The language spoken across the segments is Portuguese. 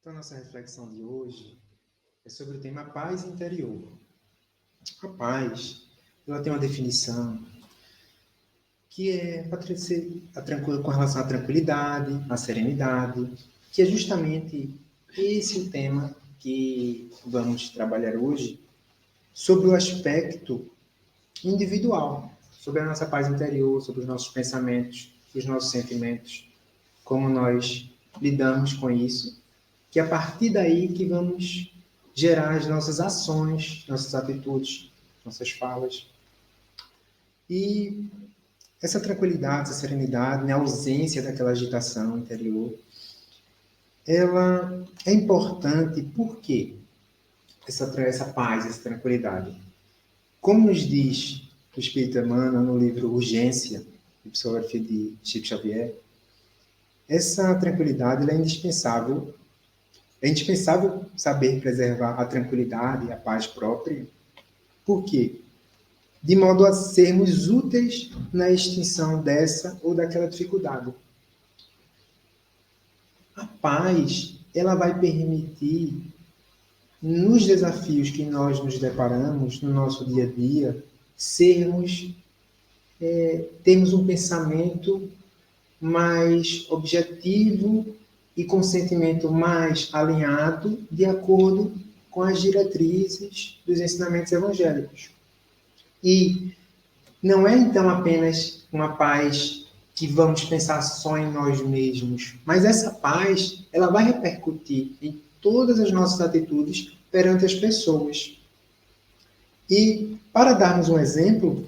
Então, a nossa reflexão de hoje é sobre o tema paz interior. A paz, ela tem uma definição que é com relação à tranquilidade, à serenidade, que é justamente esse o tema que vamos trabalhar hoje, sobre o aspecto individual, sobre a nossa paz interior, sobre os nossos pensamentos, os nossos sentimentos, como nós lidamos com isso, que é a partir daí que vamos gerar as nossas ações, nossas atitudes, nossas falas. E essa tranquilidade, essa serenidade, a ausência daquela agitação interior, ela é importante porque essa paz, essa tranquilidade. Como nos diz o Espírito Emmanuel no livro Urgência, de psicografia de Chico Xavier, essa tranquilidade ela é indispensável. É indispensável saber preservar a tranquilidade e a paz própria. Por quê? De modo a sermos úteis na extinção dessa ou daquela dificuldade. A paz, ela vai permitir, nos desafios que nós nos deparamos no nosso dia a dia, termos um pensamento mais objetivo e com sentimento mais alinhado de acordo com as diretrizes dos ensinamentos evangélicos. E não é então apenas uma paz que vamos pensar só em nós mesmos, mas essa paz, ela vai repercutir em todas as nossas atitudes perante as pessoas. E para darmos um exemplo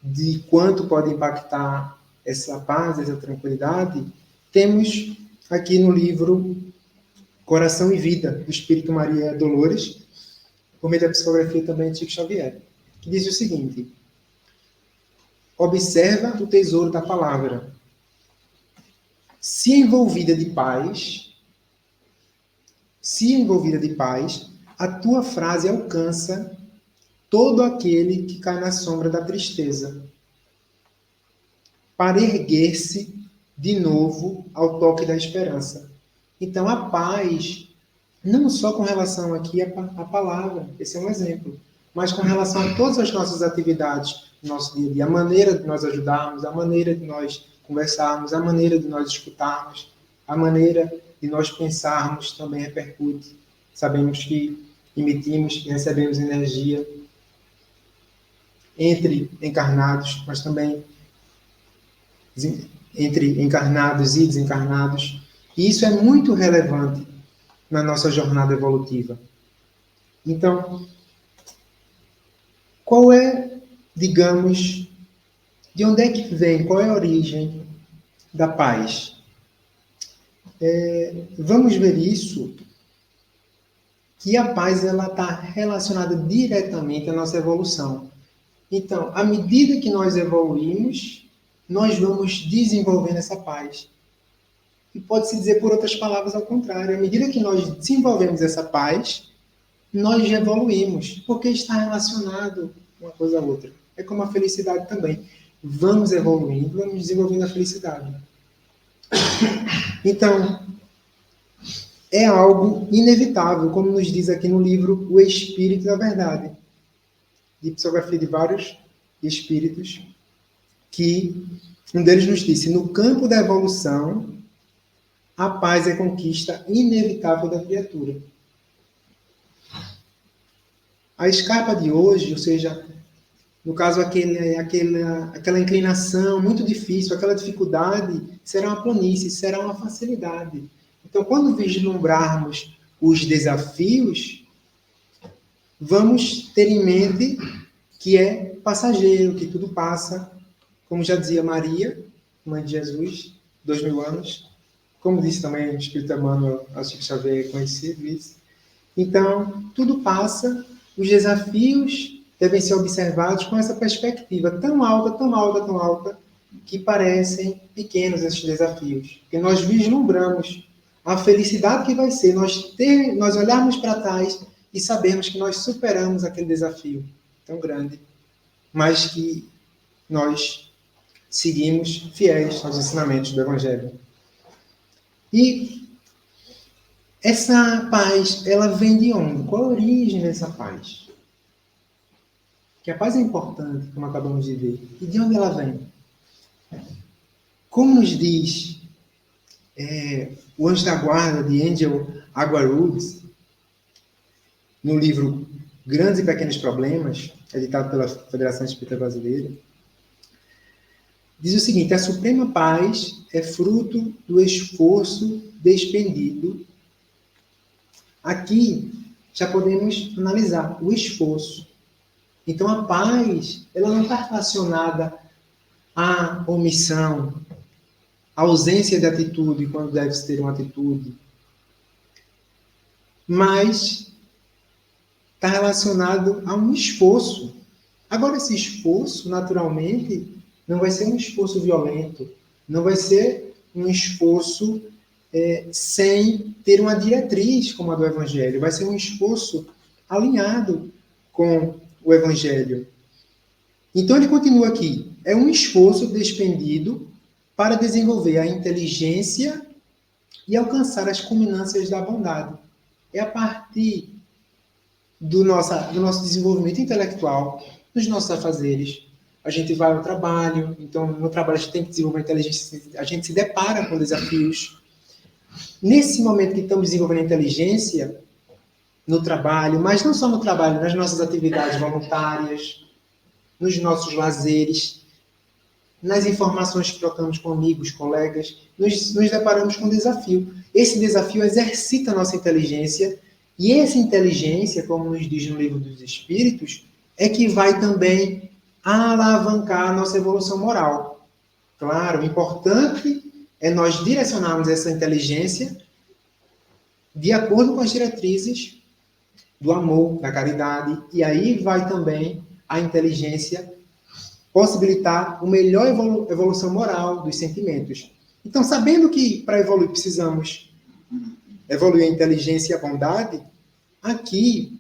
de quanto pode impactar essa paz, essa tranquilidade, temos aqui no livro Coração e Vida, do Espírito Maria Dolores, por meio da psicografia também de Chico Xavier, que diz o seguinte: observa o tesouro da palavra. Se envolvida de paz, a tua frase alcança todo aquele que cai na sombra da tristeza, para erguer-se de novo ao toque da esperança. Então, a paz, não só com relação aqui à palavra, esse é um exemplo, mas com relação a todas as nossas atividades no nosso dia a dia, a maneira de nós ajudarmos, a maneira de nós conversarmos, a maneira de nós escutarmos, a maneira de nós pensarmos também repercute. Sabemos que emitimos e recebemos energia entre encarnados, mas também entre encarnados e desencarnados. E isso é muito relevante na nossa jornada evolutiva. Então, qual é, digamos, de onde é que vem, qual é a origem da paz? Vamos ver isso, que a paz está relacionada diretamente à nossa evolução. Então, à medida que nós evoluímos, nós vamos desenvolvendo essa paz. E pode-se dizer, por outras palavras, ao contrário. À medida que nós desenvolvemos essa paz, nós evoluímos, porque está relacionado uma coisa a outra. É como a felicidade também. Vamos evoluindo, vamos desenvolvendo a felicidade. Então, é algo inevitável, como nos diz aqui no livro O Espírito da Verdade, de psicografia de vários espíritos, que um deles nos disse: no campo da evolução, a paz é conquista inevitável da criatura. A escarpa de hoje, ou seja, no caso aquela inclinação muito difícil, aquela dificuldade, será uma planície, será uma facilidade. Então, quando vislumbrarmos os desafios, vamos ter em mente que é passageiro, que tudo passa, como já dizia Maria, mãe de Jesus, 2000 anos, como disse também o Espírito Emmanuel, a Chico Xavier conhecido isso. Então, tudo passa, os desafios devem ser observados com essa perspectiva tão alta, que parecem pequenos esses desafios. Porque nós vislumbramos a felicidade que vai ser nós olharmos para trás e sabermos que nós superamos aquele desafio tão grande, mas que nós seguimos fiéis aos ensinamentos do Evangelho. E essa paz, ela vem de onde? Qual a origem dessa paz? Que a paz é importante, como acabamos de ver. E de onde ela vem? Como nos diz o Anjo da Guarda, de Angel Aguaruz, no livro Grandes e Pequenos Problemas, editado pela Federação Espírita Brasileira, diz o seguinte: a suprema paz é fruto do esforço despendido. Aqui já podemos analisar o esforço. Então a paz, ela não está relacionada à omissão, à ausência de atitude quando deve-se ter uma atitude, mas está relacionado a um esforço. Agora, esse esforço, naturalmente, não vai ser um esforço violento, não vai ser um esforço sem ter uma diretriz como a do Evangelho, vai ser um esforço alinhado com o Evangelho. Então, ele continua aqui: é um esforço despendido para desenvolver a inteligência e alcançar as culminâncias da bondade. É a partir do nosso desenvolvimento intelectual, dos nossos afazeres. A gente vai ao trabalho, então no trabalho a gente tem que desenvolver a inteligência, a gente se depara com desafios. Nesse momento que estamos desenvolvendo a inteligência, no trabalho, mas não só no trabalho, nas nossas atividades voluntárias, nos nossos lazeres, nas informações que trocamos com amigos, colegas, nos deparamos com um desafio. Esse desafio exercita a nossa inteligência, e essa inteligência, como nos diz no Livro dos Espíritos, é que vai também alavancar a nossa evolução moral. Claro, o importante é nós direcionarmos essa inteligência de acordo com as diretrizes do amor, da caridade, e aí vai também a inteligência possibilitar uma melhor evolução moral dos sentimentos. Então, sabendo que para evoluir precisamos evoluir a inteligência e a bondade, aqui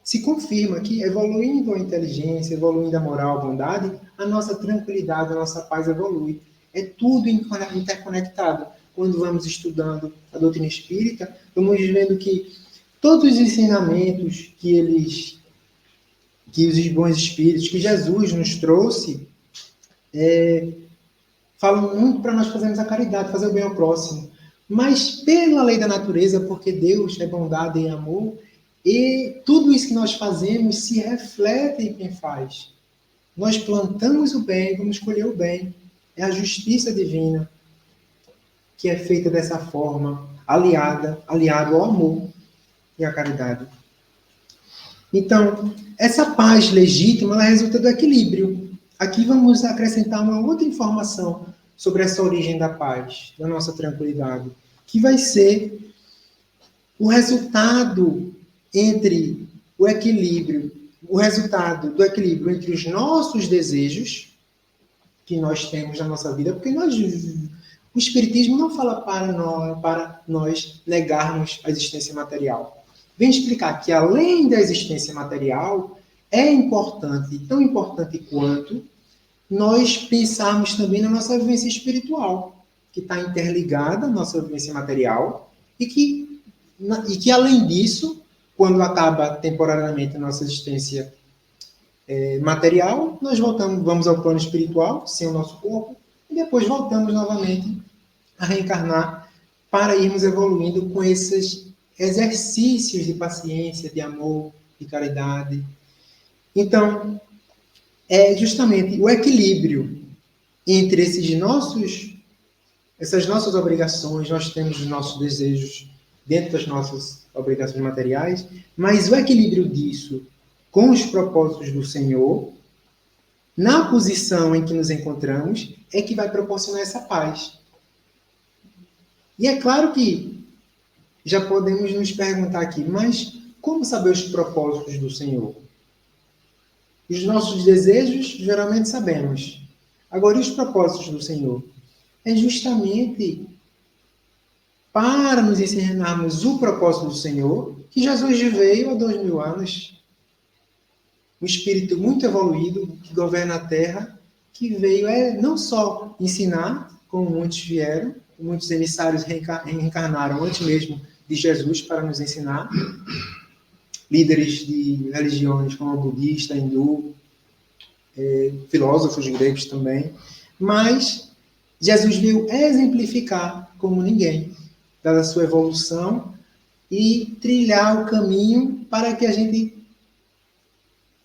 se confirma que evoluindo a inteligência, evoluindo a moral, a bondade, a nossa tranquilidade, a nossa paz evolui. É tudo interconectado. Quando vamos estudando a doutrina espírita, vamos vendo que todos os ensinamentos que os bons espíritos, que Jesus nos trouxe, falam muito para nós fazermos a caridade, fazer o bem ao próximo. Mas pela lei da natureza, porque Deus é bondade e amor, e tudo isso que nós fazemos se reflete em quem faz. Nós plantamos o bem, vamos colher o bem. É a justiça divina que é feita dessa forma, aliado ao amor e à caridade. Então, essa paz legítima, ela resulta do equilíbrio. Aqui vamos acrescentar uma outra informação sobre essa origem da paz, da nossa tranquilidade, que vai ser o resultado entre o resultado do equilíbrio entre os nossos desejos que nós temos na nossa vida, porque o Espiritismo não fala para nós negarmos a existência material. Vem explicar que, além da existência material, é importante, tão importante quanto, nós pensarmos também na nossa vivência espiritual, que está interligada à nossa vivência material, e que, além disso, quando acaba temporariamente a nossa existência material, nós vamos ao plano espiritual, sem o nosso corpo, e depois voltamos novamente a reencarnar para irmos evoluindo com esses exercícios de paciência, de amor, de caridade. Então, é justamente o equilíbrio entre essas nossas obrigações, nós temos os nossos desejos dentro das nossas obrigações materiais, mas o equilíbrio disso com os propósitos do Senhor, na posição em que nos encontramos, é que vai proporcionar essa paz. E é claro que já podemos nos perguntar aqui, mas como saber os propósitos do Senhor? Os nossos desejos, geralmente sabemos. Agora, e os propósitos do Senhor? É justamente para nos ensinarmos o propósito do Senhor que Jesus veio há 2000 anos. Um espírito muito evoluído que governa a Terra, que veio não só ensinar, como muitos vieram, muitos emissários reencarnaram antes mesmo de Jesus para nos ensinar, líderes de religiões como budista, hindu, filósofos gregos também, mas Jesus veio exemplificar como ninguém, dada a sua evolução, e trilhar o caminho para que a gente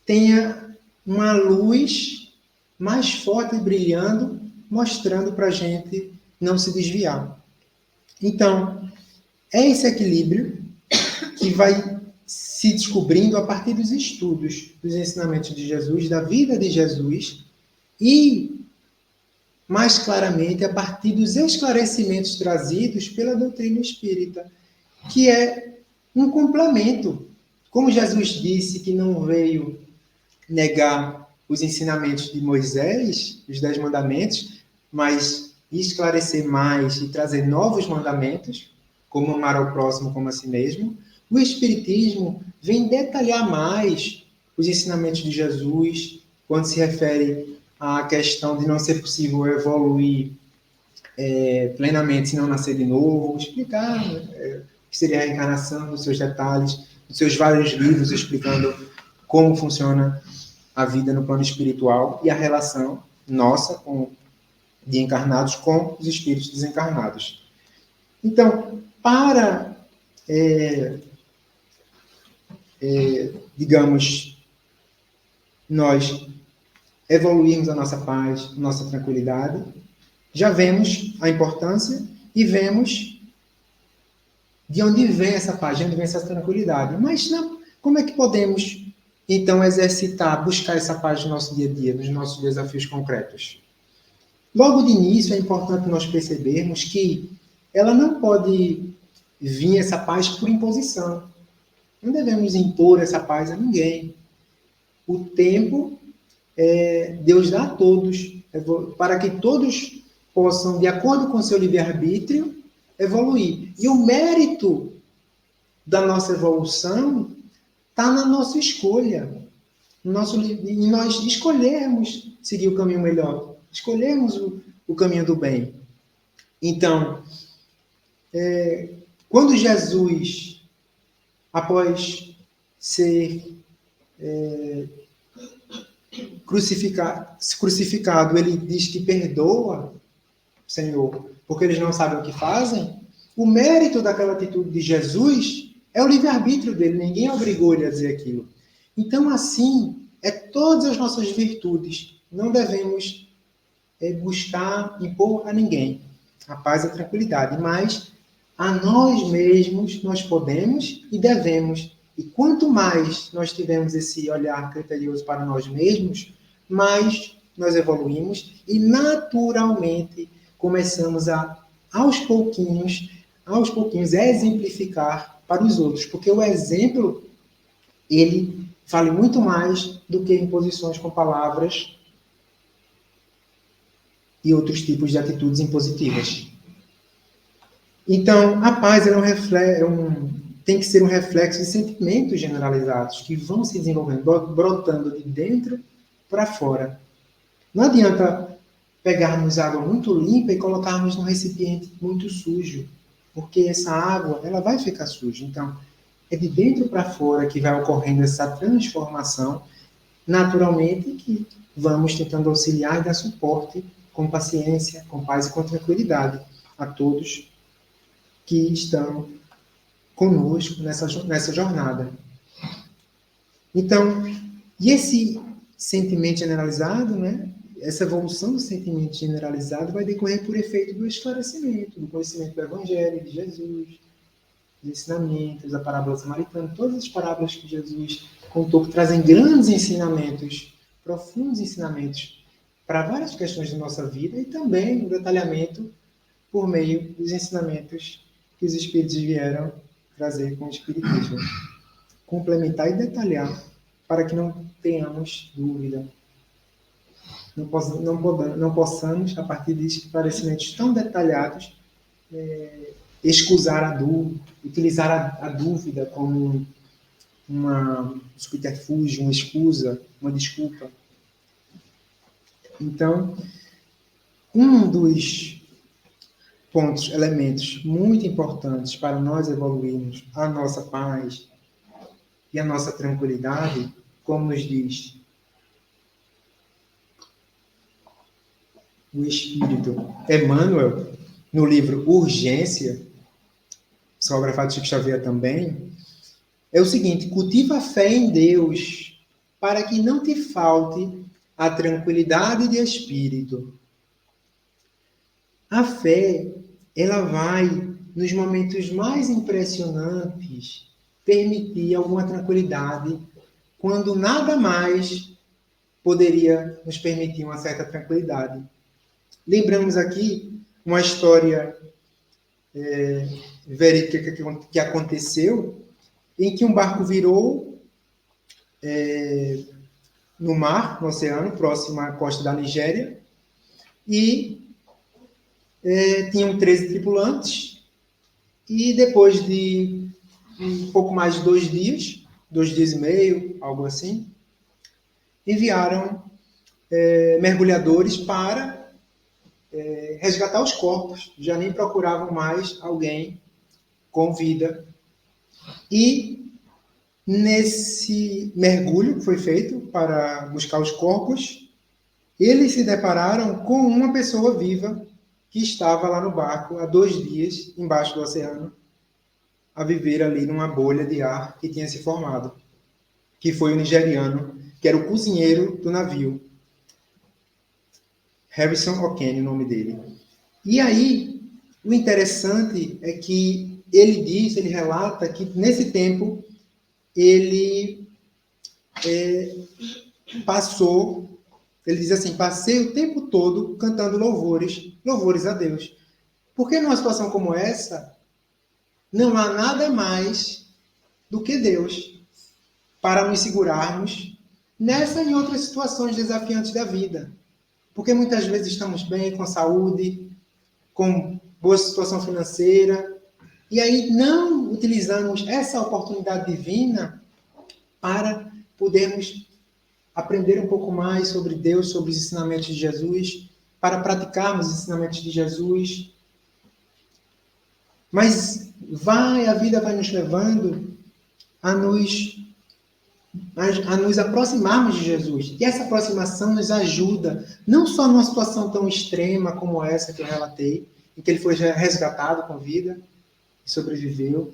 tenha uma luz mais forte e brilhando, mostrando para a gente não se desviar. Então, é esse equilíbrio que vai se descobrindo a partir dos estudos, dos ensinamentos de Jesus, da vida de Jesus, e, mais claramente, a partir dos esclarecimentos trazidos pela doutrina espírita, que é um complemento. Como Jesus disse que não veio negar os ensinamentos de Moisés, os 10 mandamentos, mas esclarecer mais e trazer novos mandamentos, como amar ao próximo como a si mesmo, o Espiritismo vem detalhar mais os ensinamentos de Jesus, quando se refere à questão de não ser possível evoluir plenamente se não nascer de novo, explicar o que seria a reencarnação, nos seus detalhes, nos seus vários livros explicando como funciona a vida no plano espiritual e a relação nossa de encarnados com os espíritos desencarnados. Então, para, digamos, nós evoluirmos a nossa paz, a nossa tranquilidade, já vemos a importância e vemos de onde vem essa paz, de onde vem essa tranquilidade. Mas não, como é que podemos, então, exercitar, buscar essa paz no nosso dia a dia, nos nossos desafios concretos? Logo de início, é importante nós percebermos que ela não pode vir essa paz por imposição. Não devemos impor essa paz a ninguém. O tempo, Deus dá a todos, para que todos possam, de acordo com seu livre-arbítrio, evoluir. E o mérito da nossa evolução está na nossa escolha. E nós escolhermos seguir o caminho melhor, escolhermos o caminho do bem. Então, quando Jesus, após ser crucificado, ele diz que perdoa, Senhor, porque eles não sabem o que fazem, o mérito daquela atitude de Jesus é o livre-arbítrio dele, ninguém obrigou ele a dizer aquilo. Então, assim, todas as nossas virtudes, não devemos buscar impor a ninguém a paz e a tranquilidade, mas a nós mesmos nós podemos e devemos. E quanto mais nós tivermos esse olhar criterioso para nós mesmos, mais nós evoluímos e naturalmente começamos aos pouquinhos, exemplificar para os outros, porque o exemplo, ele vale muito mais do que imposições com palavras e outros tipos de atitudes impositivas. Então, a paz tem que ser um reflexo de sentimentos generalizados que vão se desenvolvendo, brotando de dentro para fora. Não adianta pegarmos água muito limpa e colocarmos num recipiente muito sujo, porque essa água ela vai ficar suja. Então, é de dentro para fora que vai ocorrendo essa transformação, naturalmente, que vamos tentando auxiliar e dar suporte com paciência, com paz e com tranquilidade a todos que estão conosco nessa jornada. Então, e esse sentimento generalizado, né? Essa evolução do sentimento generalizado vai decorrer por efeito do esclarecimento, do conhecimento do Evangelho, de Jesus, dos ensinamentos, da parábola samaritana, todas as parábolas que Jesus contou que trazem grandes ensinamentos, profundos ensinamentos para várias questões da nossa vida e também o detalhamento por meio dos ensinamentos que os Espíritos vieram trazer com o Espiritismo. Complementar e detalhar para que não tenhamos dúvida. Não possamos, a partir de esclarecimentos tão detalhados, excusar a dúvida, utilizar a dúvida como um subterfúgio, uma excusa, uma desculpa. Então, um dos pontos, elementos muito importantes para nós evoluirmos a nossa paz e a nossa tranquilidade, como nos diz o Espírito Emmanuel, no livro Urgência, psicografado de Chico Xavier também, é o seguinte: cultiva a fé em Deus, para que não te falte a tranquilidade de espírito. A fé, ela vai, nos momentos mais impressionantes, permitir alguma tranquilidade, quando nada mais poderia nos permitir uma certa tranquilidade. Lembramos aqui uma história verídica que aconteceu, em que um barco virou no mar, no oceano, próximo à costa da Nigéria, e tinham 13 tripulantes, e depois de um pouco mais de 2 dias e meio, algo assim, enviaram mergulhadores para resgatar os corpos, já nem procuravam mais alguém com vida. E nesse mergulho que foi feito para buscar os corpos, eles se depararam com uma pessoa viva que estava lá no barco há 2 dias, embaixo do oceano, a viver ali numa bolha de ar que tinha se formado, que foi o nigeriano, que era o cozinheiro do navio. Harrison Okene, o nome dele. E aí, o interessante é que ele relata que nesse tempo ele ele diz assim: passei o tempo todo cantando louvores a Deus. Porque numa situação como essa, não há nada mais do que Deus para nos segurarmos nessa e em outras situações desafiantes da vida. Porque muitas vezes estamos bem, com saúde, com boa situação financeira, e aí não utilizamos essa oportunidade divina para podermos aprender um pouco mais sobre Deus, sobre os ensinamentos de Jesus, para praticarmos os ensinamentos de Jesus. Mas a vida vai nos levando a nos aproximarmos de Jesus. E essa aproximação nos ajuda, não só numa situação tão extrema como essa que eu relatei, em que ele foi resgatado com vida e sobreviveu,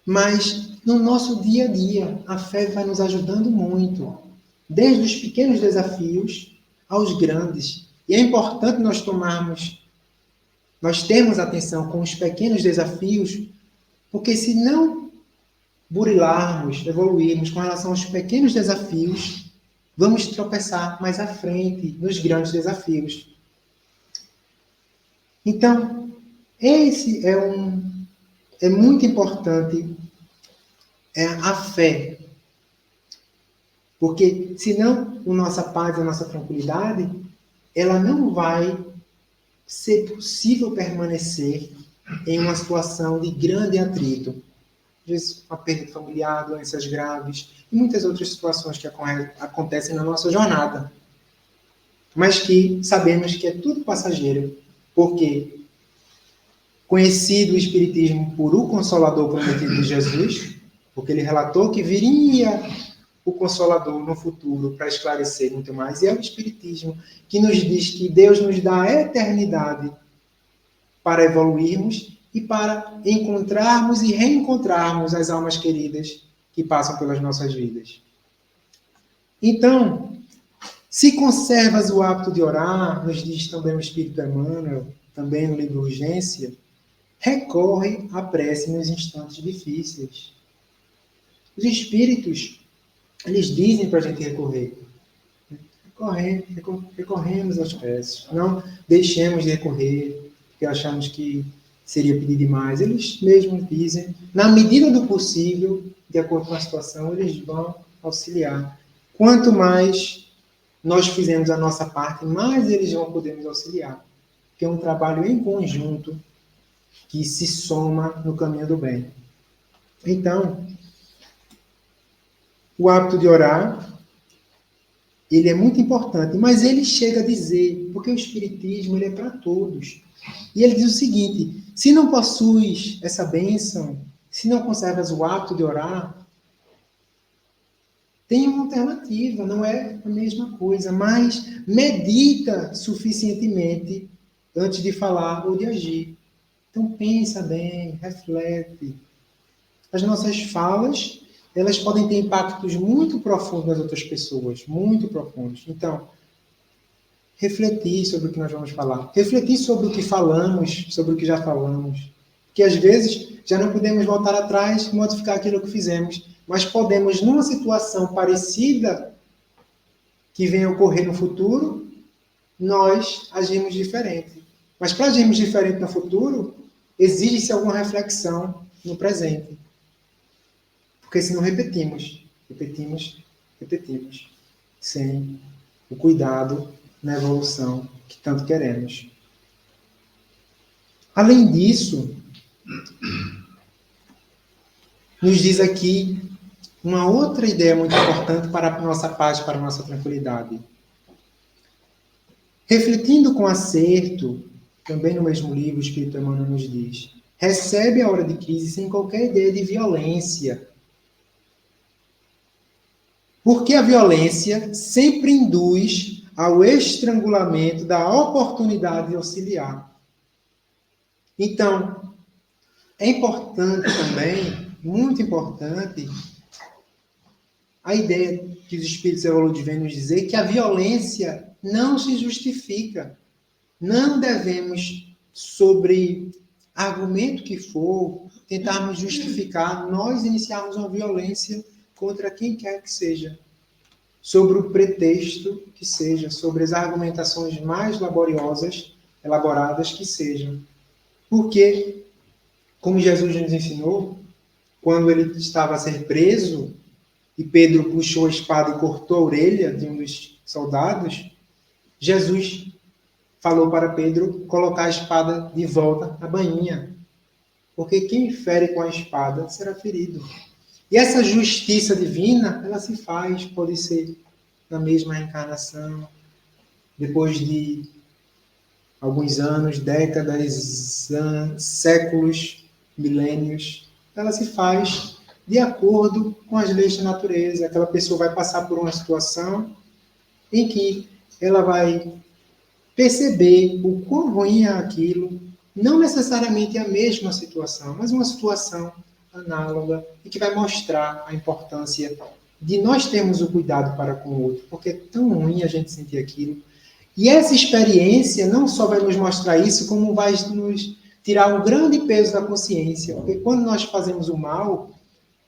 mas no nosso dia a dia, a fé vai nos ajudando muito, desde os pequenos desafios aos grandes. E é importante nós termos atenção com os pequenos desafios, porque se não burilarmos, evoluirmos com relação aos pequenos desafios, vamos tropeçar mais à frente nos grandes desafios. Então, esse é muito importante, a fé. Porque, senão, a nossa paz, a nossa tranquilidade, ela não vai ser possível permanecer em uma situação de grande atrito. Às vezes, uma perda familiar, doenças graves e muitas outras situações que acontecem na nossa jornada. Mas que sabemos que é tudo passageiro, porque conhecido o Espiritismo por o Consolador prometido de Jesus, porque ele relatou que viria o Consolador no futuro para esclarecer muito mais, e é o Espiritismo que nos diz que Deus nos dá a eternidade para evoluirmos e para encontrarmos e reencontrarmos as almas queridas que passam pelas nossas vidas. Então, se conservas o hábito de orar, nos diz também o Espírito Emmanuel, também no livro Urgência, recorre à prece nos instantes difíceis. Os espíritos, eles dizem para a gente recorrer. Recorremos às preces. Não deixemos de recorrer, porque achamos que seria pedir demais. Eles mesmos dizem, na medida do possível, de acordo com a situação, eles vão auxiliar. Quanto mais nós fizermos a nossa parte, mais eles vão poder nos auxiliar. Porque é um trabalho em conjunto que se soma no caminho do bem. Então, o hábito de orar ele é muito importante, mas ele chega a dizer, porque o Espiritismo ele é para todos. E ele diz o seguinte: se não possuis essa bênção, se não conservas o hábito de orar, tem uma alternativa, não é a mesma coisa, mas medita suficientemente antes de falar ou de agir. Então pensa bem, reflete. As nossas falas, elas podem ter impactos muito profundos nas outras pessoas, muito profundos. Então, refletir sobre o que nós vamos falar, refletir sobre o que falamos, sobre o que já falamos, que às vezes já não podemos voltar atrás e modificar aquilo que fizemos, mas podemos, numa situação parecida que venha a ocorrer no futuro, nós agimos diferente. Mas para agirmos diferente no futuro, exige-se alguma reflexão no presente. Porque senão repetimos, sem o cuidado na evolução que tanto queremos. Além disso, nos diz aqui uma outra ideia muito importante para a nossa paz, para a nossa tranquilidade. Refletindo com acerto, também no mesmo livro, o Espírito Emmanuel nos diz: recebe a hora de crise sem qualquer ideia de violência. Porque a violência sempre induz ao estrangulamento da oportunidade de auxiliar. Então, é importante também, muito importante, a ideia que os espíritos evolutivos vêm nos dizer que a violência não se justifica. Não devemos, sobre argumento que for, tentarmos justificar, nós iniciarmos uma violência contra quem quer que seja, sobre o pretexto que seja, sobre as argumentações mais laboriosas, elaboradas que sejam. Porque, como Jesus nos ensinou, quando ele estava a ser preso, e Pedro puxou a espada e cortou a orelha de um dos soldados, Jesus falou para Pedro colocar a espada de volta na bainha. Porque quem fere com a espada será ferido. E essa justiça divina, ela se faz, pode ser na mesma reencarnação, depois de alguns anos, décadas, séculos, milênios, ela se faz de acordo com as leis da natureza. Aquela pessoa vai passar por uma situação em que ela vai perceber o quão ruim é aquilo, não necessariamente a mesma situação, mas uma situação análoga e que vai mostrar a importância de nós termos o cuidado para com o outro, porque é tão ruim a gente sentir aquilo. E essa experiência não só vai nos mostrar isso, como vai nos tirar um grande peso da consciência, porque quando nós fazemos o mal,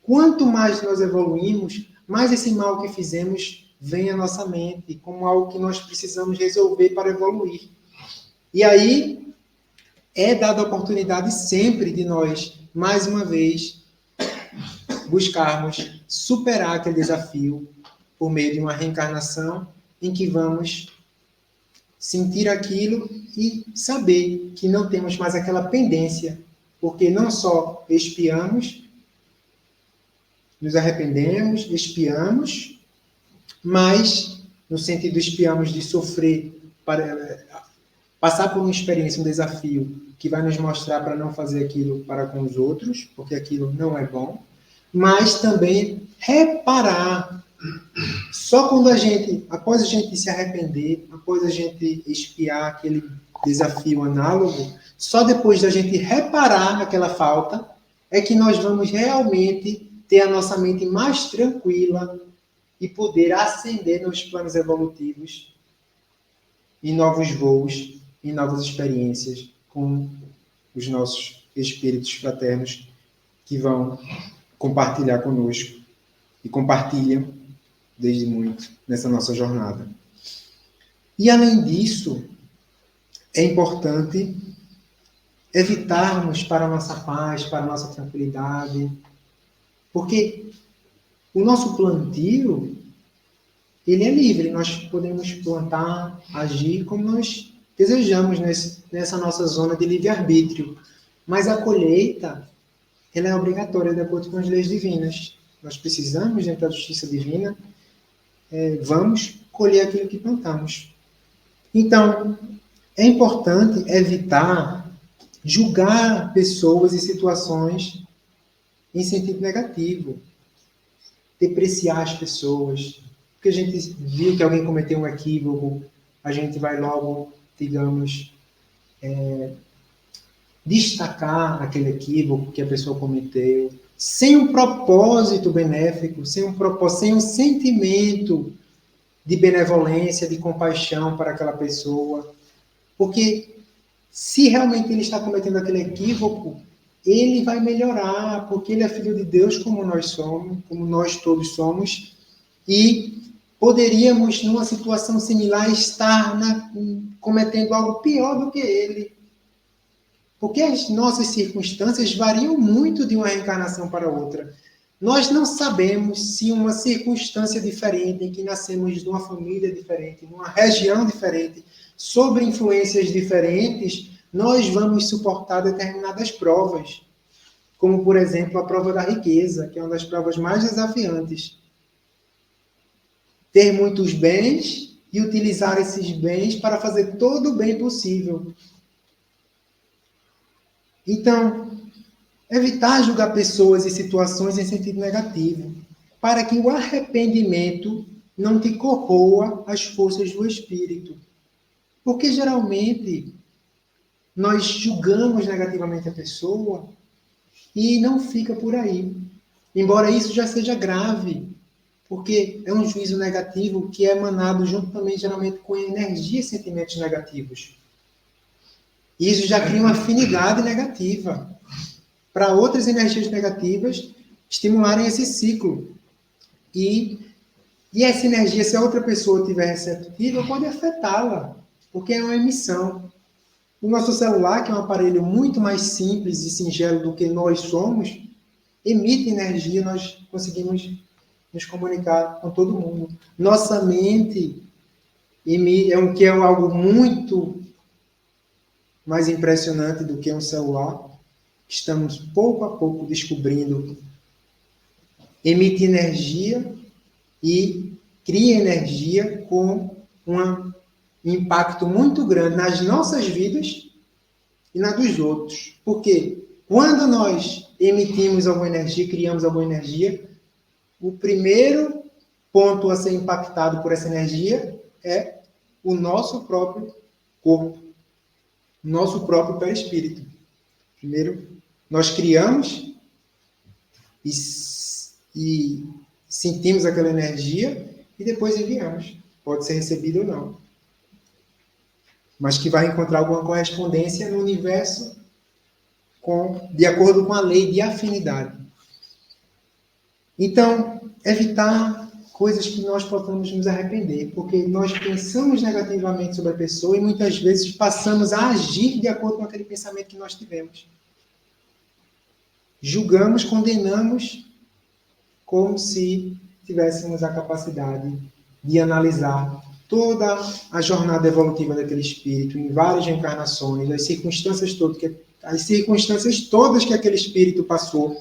quanto mais nós evoluímos, mais esse mal que fizemos vem à nossa mente, como algo que nós precisamos resolver para evoluir. E aí é dada a oportunidade sempre de nós, mais uma vez, buscarmos superar aquele desafio por meio de uma reencarnação em que vamos sentir aquilo e saber que não temos mais aquela pendência, porque não só expiamos, nos arrependemos, expiamos, mas no sentido expiamos de sofrer, para passar por uma experiência, um desafio que vai nos mostrar para não fazer aquilo para com os outros, porque aquilo não é bom, mas também reparar. Só quando após a gente se arrepender, após a gente expiar aquele desafio análogo, só depois da gente reparar aquela falta, é que nós vamos realmente ter a nossa mente mais tranquila e poder ascender nos planos evolutivos em novos voos, em novas experiências com os nossos espíritos fraternos que vão compartilhar conosco e compartilham desde muito nessa nossa jornada. E além disso, é importante evitarmos para a nossa paz, para a nossa tranquilidade, porque o nosso plantio, ele é livre, nós podemos plantar, agir como nós desejamos nessa nossa zona de livre-arbítrio, mas a colheita, ela é obrigatória de acordo com as leis divinas. Nós precisamos, dentro da justiça divina, vamos colher aquilo que plantamos. Então, é importante evitar julgar pessoas e situações em sentido negativo, depreciar as pessoas. Porque a gente viu que alguém cometeu um equívoco, a gente vai logo, digamos, destacar aquele equívoco que a pessoa cometeu, sem um propósito benéfico, sem um sentimento de benevolência, de compaixão para aquela pessoa. Porque se realmente ele está cometendo aquele equívoco, ele vai melhorar, porque ele é filho de Deus como nós somos, como nós todos somos, e poderíamos, numa situação similar, estar cometendo algo pior do que ele. Porque as nossas circunstâncias variam muito de uma reencarnação para outra. Nós não sabemos se uma circunstância diferente, em que nascemos de uma família diferente, numa região diferente, sob influências diferentes, nós vamos suportar determinadas provas. Como, por exemplo, a prova da riqueza, que é uma das provas mais desafiantes. Ter muitos bens e utilizar esses bens para fazer todo o bem possível. Então, evitar julgar pessoas e situações em sentido negativo, para que o arrependimento não te corroa as forças do espírito. Porque geralmente nós julgamos negativamente a pessoa e não fica por aí. Embora isso já seja grave, porque é um juízo negativo que é emanado junto também, geralmente, com energia e sentimentos negativos. Isso já cria uma afinidade negativa para outras energias negativas estimularem esse ciclo. E essa energia, se a outra pessoa tiver receptiva, pode afetá-la, porque é uma emissão. O nosso celular, que é um aparelho muito mais simples e singelo do que nós somos, emite energia, nós conseguimos nos comunicar com todo mundo. Nossa mente é algo muito mais impressionante do que um celular. Estamos pouco a pouco descobrindo. Emite energia e cria energia com um impacto muito grande nas nossas vidas e na dos outros. Porque quando nós emitimos alguma energia, criamos alguma energia, o primeiro ponto a ser impactado por essa energia é o nosso próprio corpo, nosso próprio perispírito. Primeiro, nós criamos e sentimos aquela energia e depois enviamos. Pode ser recebido ou não. Mas que vai encontrar alguma correspondência no universo de acordo com a lei de afinidade. Então, evitar coisas que nós possamos nos arrepender, porque nós pensamos negativamente sobre a pessoa e muitas vezes passamos a agir de acordo com aquele pensamento que nós tivemos. Julgamos, condenamos, como se tivéssemos a capacidade de analisar toda a jornada evolutiva daquele espírito, em várias reencarnações, as circunstâncias todas que aquele espírito passou,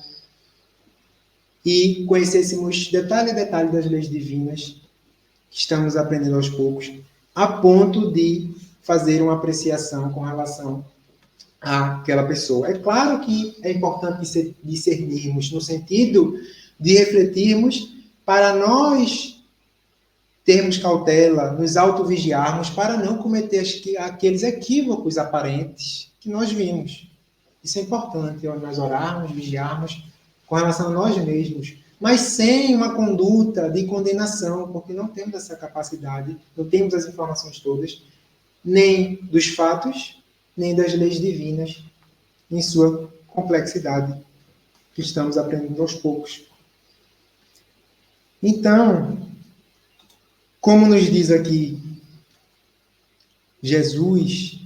e conhecêssemos detalhe a detalhe das leis divinas que estamos aprendendo aos poucos, a ponto de fazer uma apreciação com relação àquela pessoa. É claro que é importante discernirmos, no sentido de refletirmos para nós termos cautela, nos autovigiarmos para não cometer aqueles equívocos aparentes que nós vimos. Isso é importante, nós orarmos, vigiarmos com relação a nós mesmos, mas sem uma conduta de condenação, porque não temos essa capacidade, não temos as informações todas, nem dos fatos, nem das leis divinas, em sua complexidade, que estamos aprendendo aos poucos. Então, como nos diz aqui Jesus,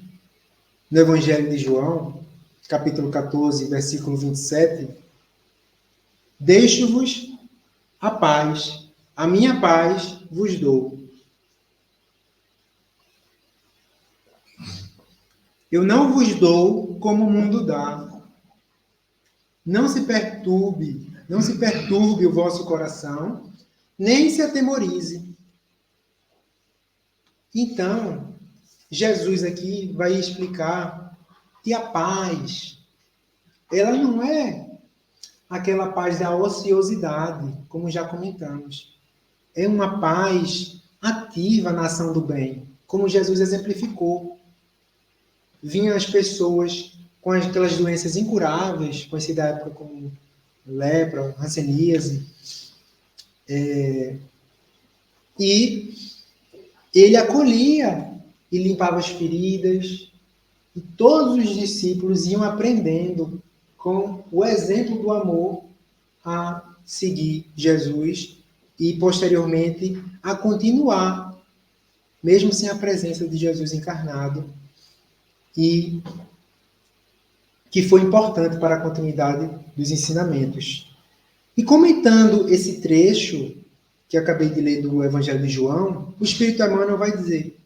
no Evangelho de João, capítulo 14, versículo 27, deixo-vos a paz, a minha paz vos dou. Eu não vos dou como o mundo dá. Não se perturbe o vosso coração, nem se atemorize. Então, Jesus aqui vai explicar que a paz, ela não é aquela paz da ociosidade, como já comentamos. É uma paz ativa na ação do bem, como Jesus exemplificou. Vinham as pessoas com aquelas doenças incuráveis, conhecidas da época como lepra, hanseníase, e ele acolhia e limpava as feridas, e todos os discípulos iam aprendendo com o exemplo do amor a seguir Jesus e, posteriormente, a continuar, mesmo sem a presença de Jesus encarnado, e que foi importante para a continuidade dos ensinamentos. E comentando esse trecho que acabei de ler do Evangelho de João, o Espírito Emmanuel vai dizer: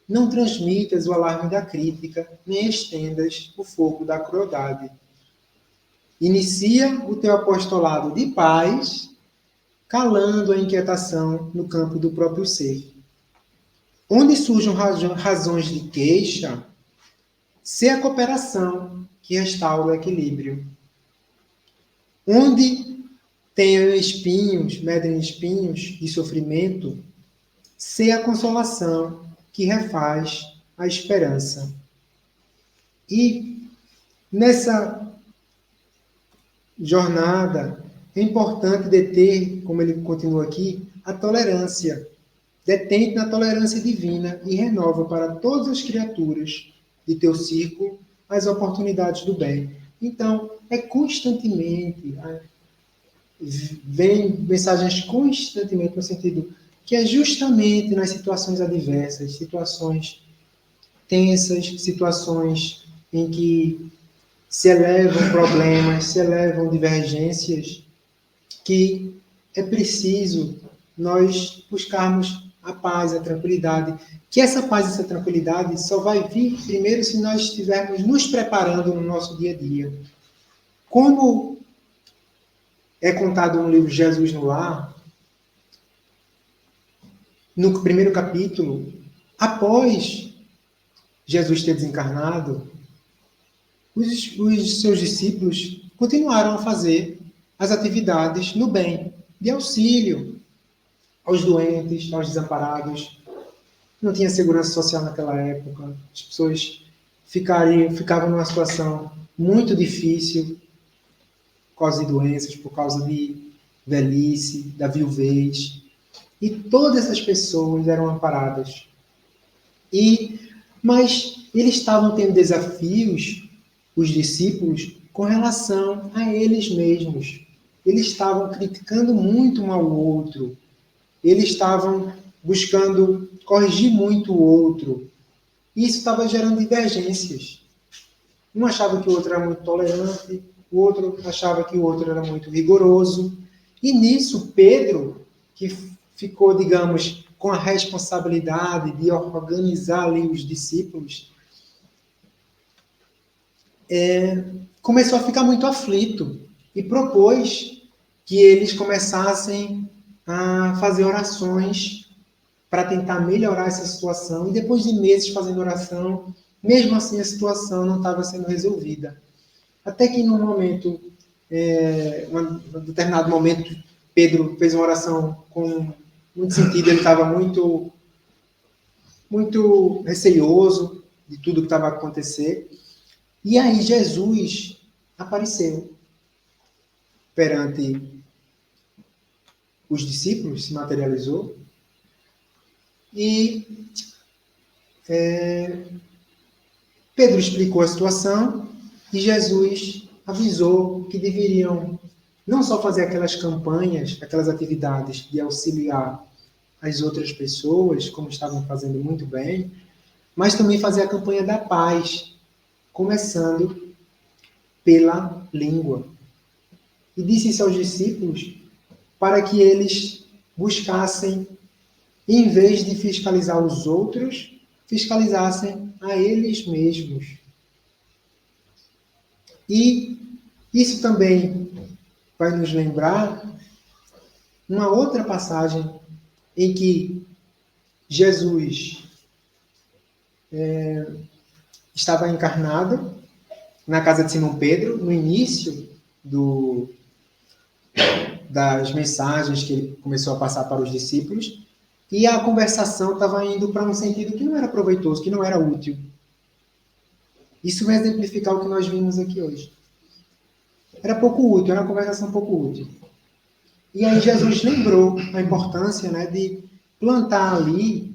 não transmitas o alarme da crítica, nem estendas o fogo da crueldade. Inicia o teu apostolado de paz, calando a inquietação no campo do próprio ser. Onde surjam razões de queixa, se a cooperação que restaura o equilíbrio. Onde tenham espinhos, medem espinhos de sofrimento, se a consolação que refaz a esperança. E nessa jornada é importante deter, como ele continua aqui, a tolerância. Detente na tolerância divina e renova para todas as criaturas de teu círculo as oportunidades do bem. Então, é constantemente, vem mensagens constantemente no sentido que é justamente nas situações adversas, situações tensas, situações em que se elevam problemas, se elevam divergências, que é preciso nós buscarmos a paz, a tranquilidade. Que essa paz e essa tranquilidade só vai vir primeiro se nós estivermos nos preparando no nosso dia a dia. Como é contado no livro Jesus no Lar, no primeiro capítulo, após Jesus ter desencarnado, os seus discípulos continuaram a fazer as atividades no bem, de auxílio aos doentes, aos desamparados. Não tinha segurança social naquela época. As pessoas ficavam numa situação muito difícil por causa de doenças, por causa de velhice, da viuvez. E todas essas pessoas eram amparadas. Mas eles estavam tendo desafios, os discípulos, com relação a eles mesmos. Eles estavam criticando muito um ao outro. Eles estavam buscando corrigir muito o outro. E isso estava gerando divergências. Um achava que o outro era muito tolerante, o outro achava que o outro era muito rigoroso. E nisso, Pedro, que ficou, digamos, com a responsabilidade de organizar ali os discípulos, começou a ficar muito aflito e propôs que eles começassem a fazer orações para tentar melhorar essa situação. E depois de meses fazendo oração, mesmo assim a situação não estava sendo resolvida. Até que num momento, um determinado momento, Pedro fez uma oração com muito sentido, ele estava muito, muito receioso de tudo que estava a acontecer. E aí Jesus apareceu perante os discípulos, se materializou, e Pedro explicou a situação e Jesus avisou que deveriam não só fazer aquelas campanhas, aquelas atividades de auxiliar as outras pessoas, como estavam fazendo muito bem, mas também fazer a campanha da paz, começando pela língua. E disse isso aos discípulos para que eles buscassem, em vez de fiscalizar os outros, fiscalizassem a eles mesmos. E isso também vai nos lembrar uma outra passagem em que Jesus estava encarnado na casa de Simão Pedro, no início das mensagens que ele começou a passar para os discípulos, e a conversação estava indo para um sentido que não era proveitoso, que não era útil. Isso vai exemplificar o que nós vimos aqui hoje. Era pouco útil, era uma conversação pouco útil. E aí Jesus lembrou a importância, né, de plantar ali,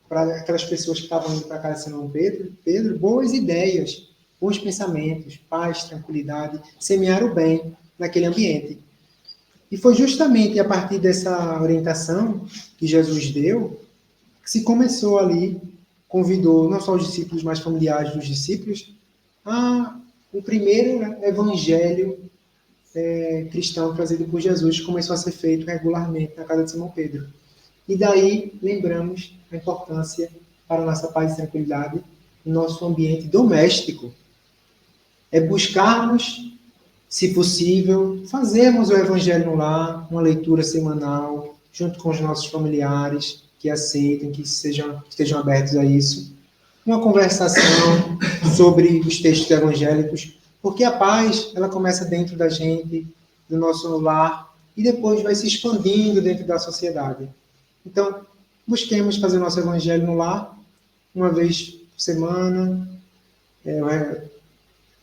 para aquelas pessoas que estavam indo para a casa de Simão Pedro, boas ideias, bons pensamentos, paz, tranquilidade, semear o bem naquele ambiente. E foi justamente a partir dessa orientação que Jesus deu que se começou ali, convidou não só os discípulos, mas familiares dos discípulos, a o primeiro, né, evangelho cristão trazido por Jesus começou a ser feito regularmente na casa de Simão Pedro. E daí lembramos a importância para a nossa paz e tranquilidade no nosso ambiente doméstico. É buscarmos, se possível, fazermos o Evangelho no lar, uma leitura semanal, junto com os nossos familiares que aceitem, que estejam abertos a isso. Uma conversação sobre os textos evangélicos, porque a paz, ela começa dentro da gente, do nosso lar, e depois vai se expandindo dentro da sociedade. Então, busquemos fazer o nosso evangelho no lar, uma vez por semana,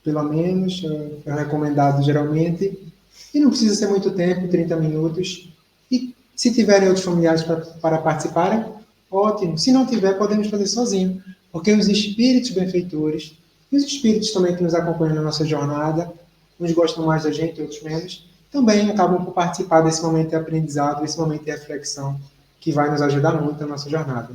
pelo menos, é recomendado geralmente, e não precisa ser muito tempo, 30 minutos, e se tiverem outros familiares para participarem, ótimo. Se não tiver, podemos fazer sozinho, porque os espíritos benfeitores, e os espíritos também que nos acompanham na nossa jornada, uns gostam mais da gente, outros menos, também acabam por participar desse momento de aprendizado, desse momento de reflexão, que vai nos ajudar muito na nossa jornada.